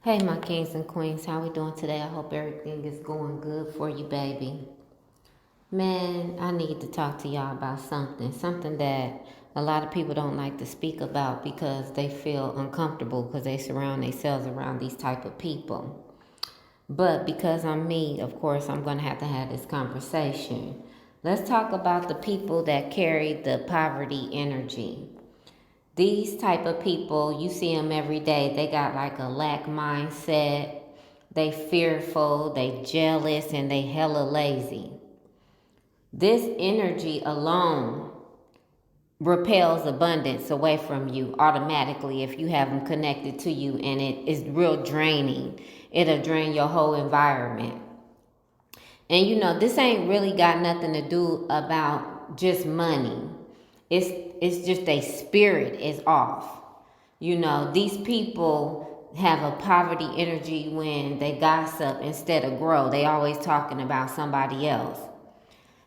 Hey, my kings and queens, how we doing today? I hope everything is going good for you, baby. Man, I need to talk to y'all about something that a lot of people don't like to speak about because they feel uncomfortable because they surround themselves around these type of people. But because I'm me, of course, I'm going to have this conversation. Let's talk about the people that carry the poverty energy. These type of people, you see them every day. They got like a lack mindset. They fearful, they jealous, and they hella lazy. This energy alone repels abundance away from you automatically if you have them connected to you, and it is real draining. It'll drain your whole environment. And this ain't really got nothing to do about just money. It's just a spirit is off. These people have a poverty energy when they gossip instead of grow. They always talking about somebody else.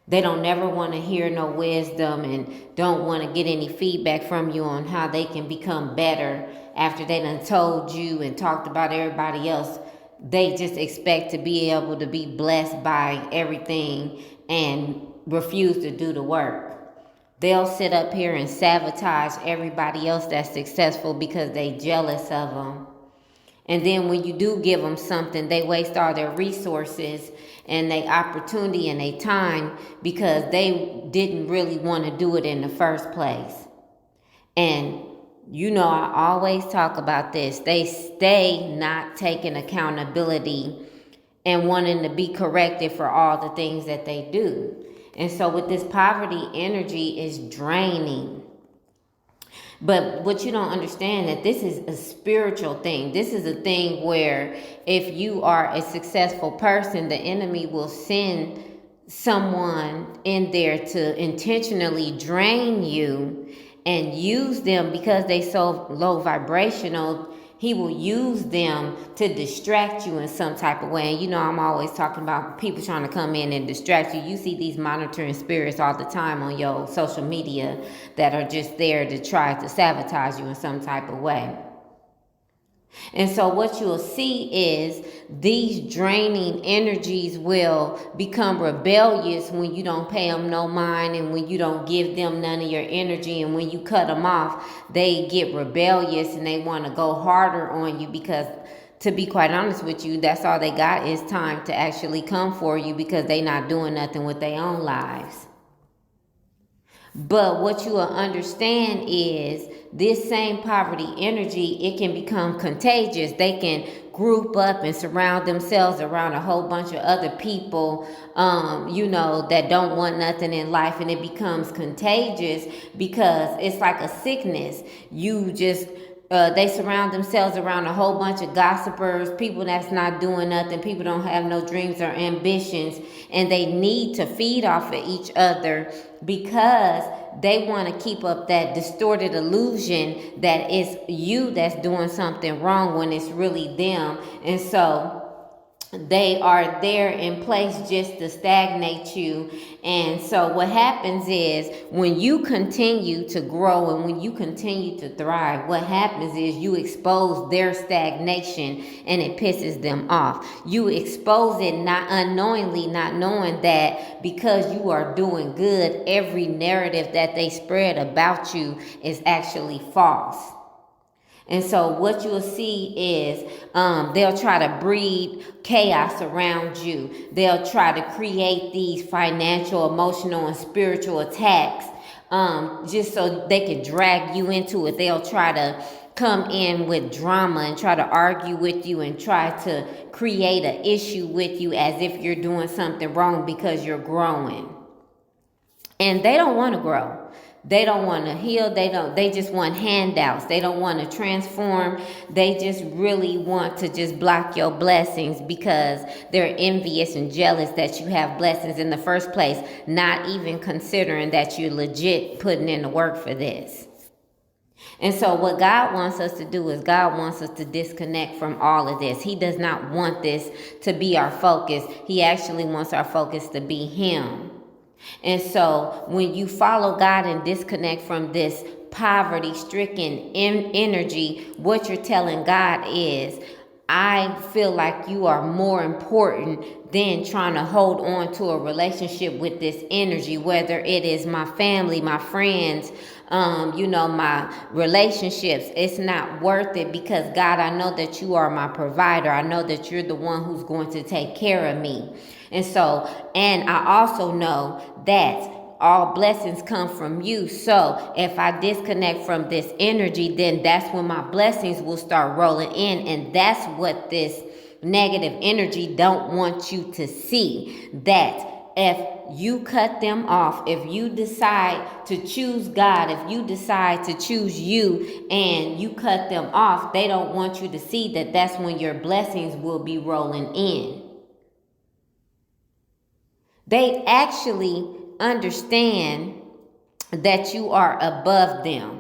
They don't never want to hear no wisdom and don't want to get any feedback from you on how they can become better after they done told you and talked about everybody else. They just expect to be able to be blessed by everything and refuse to do the work. They'll sit up here and sabotage everybody else that's successful because they jealous of them. And then when you do give them something, they waste all their resources and their opportunity and their time because they didn't really want to do it in the first place. And I always talk about this. They stay not taking accountability and wanting to be corrected for all the things that they do. And so with this poverty energy is draining. But what you don't understand that this is a spiritual thing. This is a thing where if you are a successful person, the enemy will send someone in there to intentionally drain you and use them because they so low vibrational. He will use them to distract you in some type of way. And I'm always talking about people trying to come in and distract you. You see these monitoring spirits all the time on your social media that are just there to try to sabotage you in some type of way. And so what you'll see is these draining energies will become rebellious when you don't pay them no mind and when you don't give them none of your energy, and when you cut them off, they get rebellious and they want to go harder on you because, to be quite honest with you, that's all they got is time to actually come for you because they not doing nothing with their own lives. But what you will understand is this same poverty energy, it can become contagious. They can group up and surround themselves around a whole bunch of other people, that don't want nothing in life. And it becomes contagious because it's like a sickness. They surround themselves around a whole bunch of gossipers, people that's not doing nothing, people don't have no dreams or ambitions, and they need to feed off of each other because they want to keep up that distorted illusion that it's you that's doing something wrong when it's really them. And so they are there in place just to stagnate you. And so what happens is when you continue to grow and when you continue to thrive, what happens is you expose their stagnation and it pisses them off. You expose it not unknowingly, not knowing that because you are doing good, every narrative that they spread about you is actually false. And so what you'll see is they'll try to breed chaos around you. They'll try to create these financial, emotional, and spiritual attacks just so they can drag you into it. They'll try to come in with drama and try to argue with you and try to create an issue with you as if you're doing something wrong because you're growing. And they don't want to grow. They don't want to heal. They just want handouts. They don't want to transform. They just really want to just block your blessings because they're envious and jealous that you have blessings in the first place, not even considering that you're legit putting in the work for this. And so what God wants us to do is God wants us to disconnect from all of this. He does not want this to be our focus. He actually wants our focus to be Him. And so when you follow God and disconnect from this poverty-stricken energy, what you're telling God is, I feel like you are more important than trying to hold on to a relationship with this energy, whether it is my family, my friends, my relationships. It's not worth it because, God, I know that you are my provider. I know that you're the one who's going to take care of me. And I also know that all blessings come from you. So if I disconnect from this energy, then that's when my blessings will start rolling in. And that's what this negative energy don't want you to see. That if you cut them off, if you decide to choose God, if you decide to choose you and you cut them off, they don't want you to see that that's when your blessings will be rolling in. They actually understand that you are above them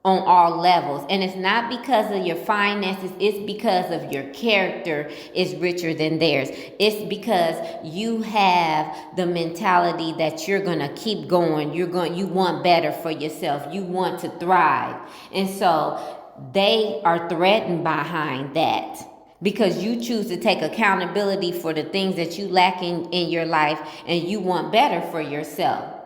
on all levels. And it's not because of your finances, it's because of your character is richer than theirs. It's because you have the mentality that you're going to keep going. You want better for yourself. You want to thrive. And so they are threatened behind that, because you choose to take accountability for the things that you lack in your life, and you want better for yourself.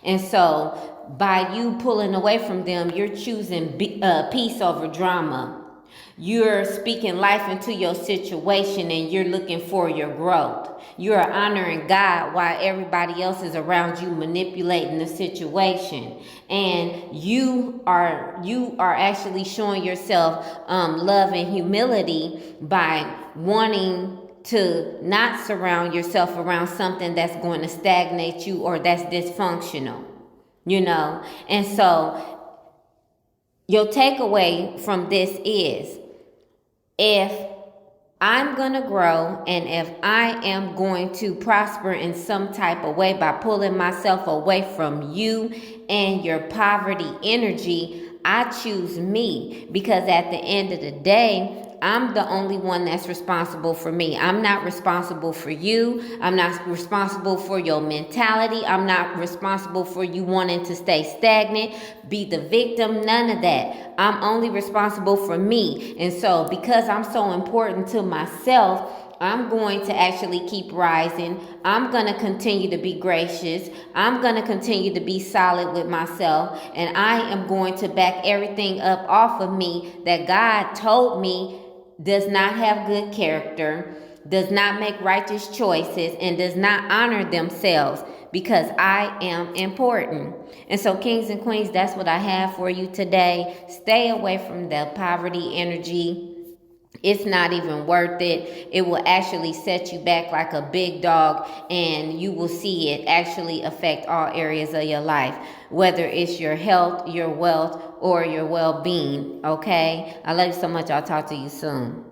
And so by you pulling away from them, you're choosing peace over drama. You're speaking life into your situation, and you're looking for your growth. You're honoring God while everybody else is around you manipulating the situation. And you are actually showing yourself love and humility by wanting to not surround yourself around something that's going to stagnate you or that's dysfunctional. And so your takeaway from this is, if I'm going to grow and if I am going to prosper in some type of way by pulling myself away from you and your poverty energy, I choose me, because at the end of the day, I'm the only one that's responsible for me. I'm not responsible for you. I'm not responsible for your mentality. I'm not responsible for you wanting to stay stagnant, be the victim, none of that. I'm only responsible for me. And so because I'm so important to myself, I'm going to actually keep rising. I'm going to continue to be gracious. I'm going to continue to be solid with myself. And I am going to back everything up off of me that God told me does not have good character, does not make righteous choices, and does not honor themselves, because I am important. And so, kings and queens, that's what I have for you today. Stay away from the poverty energy. It's not even worth it. It will actually set you back like a big dog, and you will see it actually affect all areas of your life, whether it's your health, your wealth, or your well-being. Okay? I love you so much. I'll talk to you soon.